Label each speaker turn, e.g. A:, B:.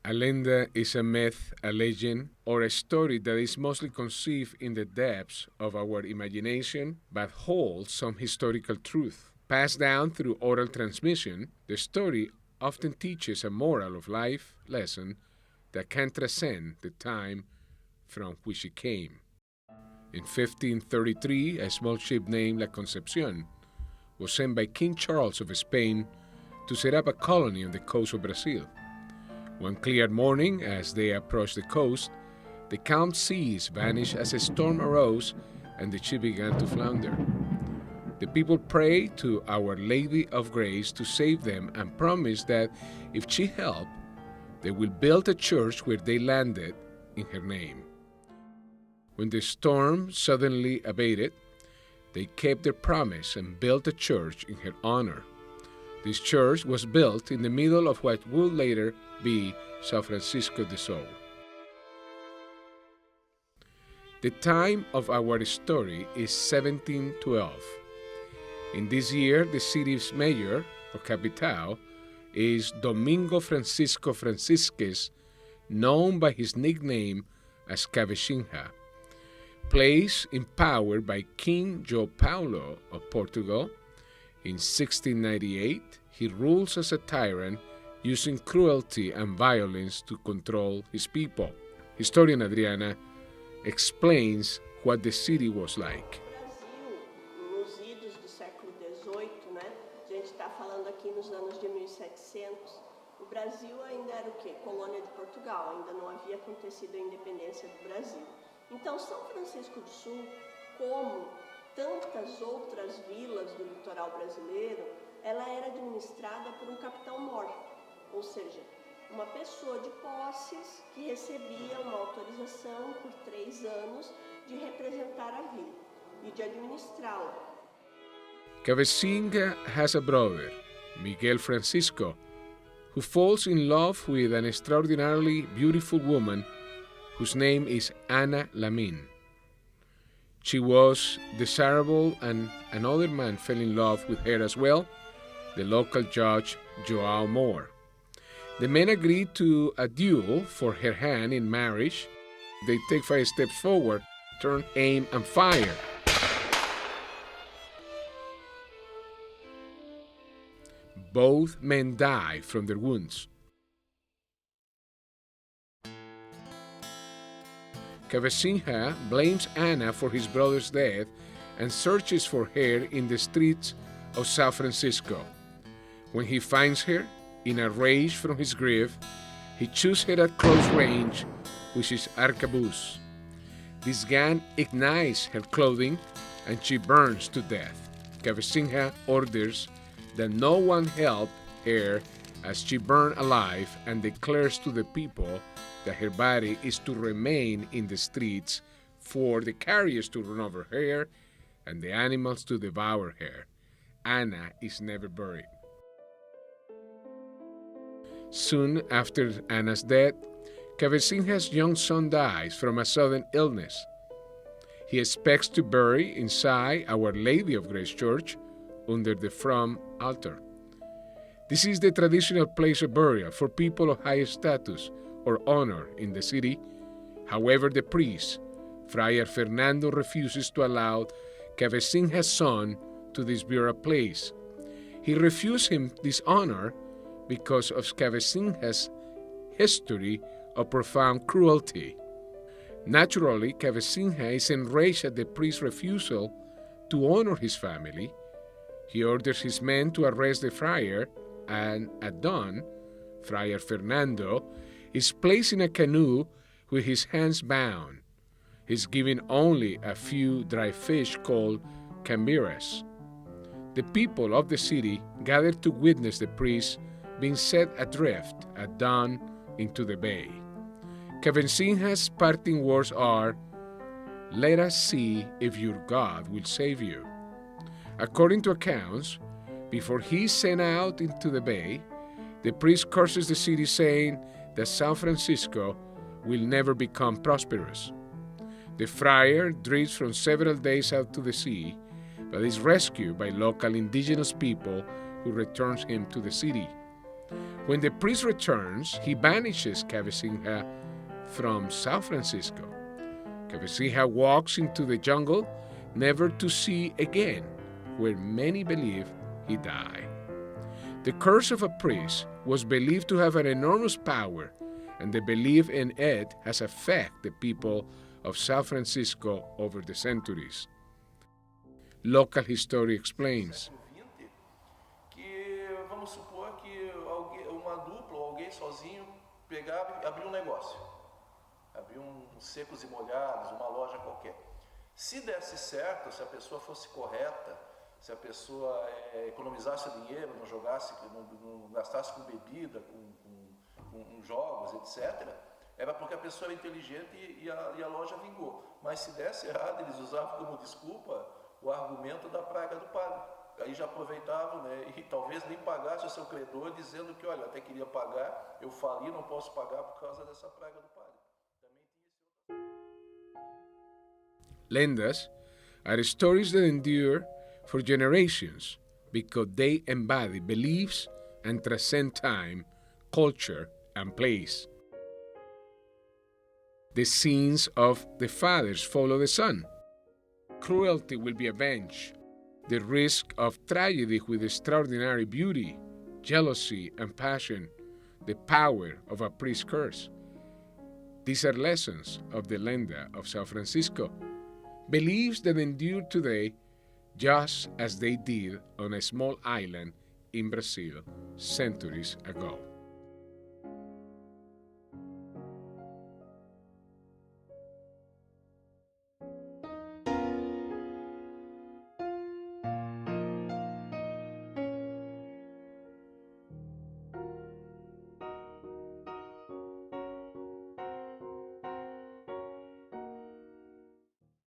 A: A lenda is a myth, a legend, or a story that is mostly conceived in the depths of our imagination but holds some historical truth. Passed down through oral transmission, the story often teaches a moral of life lesson that can transcend the time from which it came. In 1533, a small ship named La Concepcion was sent by King Charles of Spain to set up a colony on the coast of Brazil. One clear morning, as they approached the coast, the calm seas vanished as a storm arose and the ship began to flounder. The people prayed to Our Lady of Grace to save them and promised that if she helped, they will build a church where they landed in her name. When the storm suddenly abated, they kept their promise and built a church in her honor. This church was built in the middle of what would later be Sao Francisco de Sol. The time of our story is 1712. In this year, the city's mayor, or capital, is Domingo Francisco Francisquez, known by his nickname as Cavesson, placed in power by King João Paulo of Portugal. In 1698, he rules as a tyrant, using cruelty and violence to control his people. Historian Adriana explains what the city was like.
B: Brasil, nos idos do século XVIII, né? A gente está falando aqui nos anos de 1700. O Brasil ainda era o quê? Colônia de Portugal, ainda não havia acontecido a independência do Brasil. Então, São Francisco do Sul, como tantas outras vilas do litoral brasileiro, ela era administrada por um capitão-mor, ou seja, uma pessoa de posses que recebia uma autorização por 3 anos de representar a vila e de administrá-la.
A: Cavesson has a brother, Miguel Francisco, who falls in love with an extraordinarily beautiful woman whose name is Ana Lamin. She was desirable and another man fell in love with her as well, the local judge João Moore. The men agreed to a duel for her hand in marriage. They take 5 steps forward, turn, aim, and fire. Both men die from their wounds. Cavesson blames Anna for his brother's death and searches for her in the streets of Sao Francisco. When he finds her, in a rage from his grief, he shoots her at close range with his arquebus. This gun ignites her clothing and she burns to death. Cavesson orders that no one help her as she burns alive and declares to the people that her body is to remain in the streets for the carriers to run over her and the animals to devour her. Anna is never buried. Soon after Anna's death, Cavesson's young son dies from a sudden illness. He expects to bury inside Our Lady of Grace Church under the front altar. This is the traditional place of burial for people of high status or honor in the city. However, the priest, Friar Fernando, refuses to allow Cavesson's son to this burial place. He refused him this honor because of Cavesson's history of profound cruelty. Naturally, Cavesson is enraged at the priest's refusal to honor his family. He orders his men to arrest the friar, and at dawn, Friar Fernando is placed in a canoe with his hands bound. He's given only a few dry fish called cambiras. The people of the city gathered to witness the priest being set adrift at dawn into the bay. Cavesson's parting words are, "Let us see if your God will save you." According to accounts, before he is sent out into the bay, the priest curses the city, saying that San Francisco will never become prosperous. The friar drifts from several days out to the sea, but is rescued by local indigenous people who returns him to the city. When the priest returns, he banishes Cavesson from Sao Francisco. Cavesson walks into the jungle, never to see again, where many believe he died. The curse of a priest was believed to have an enormous power, and the belief in it has affected the people of San Francisco over the centuries. Local history explains.
C: Vamos supor que uma dupla ou alguém sozinho pegava e abria negócio. Abria secos e molhados, uma loja qualquer. Se desse certo, se a pessoa fosse correta, se a pessoa economizasse dinheiro, não jogasse, não gastasse com bebida, com jogos, etc., era porque a pessoa era inteligente e a loja vingou. Mas se desse errado, eles usavam como desculpa o argumento da praga do padre. Aí já aproveitavam, né, e talvez nem pagasse o seu credor, dizendo que, olha, até queria pagar, eu fali, não posso pagar por causa dessa praga do padre.
A: Lendas are stories that endure for generations because they embody beliefs and transcend time, culture, and place. The sins of the fathers follow the son. Cruelty will be avenged. The risk of tragedy with extraordinary beauty, jealousy, and passion, the power of a priest's curse. These are lessons of the Lenda of Sao Francisco, beliefs that endure today just as they did on a small island in Brazil centuries ago.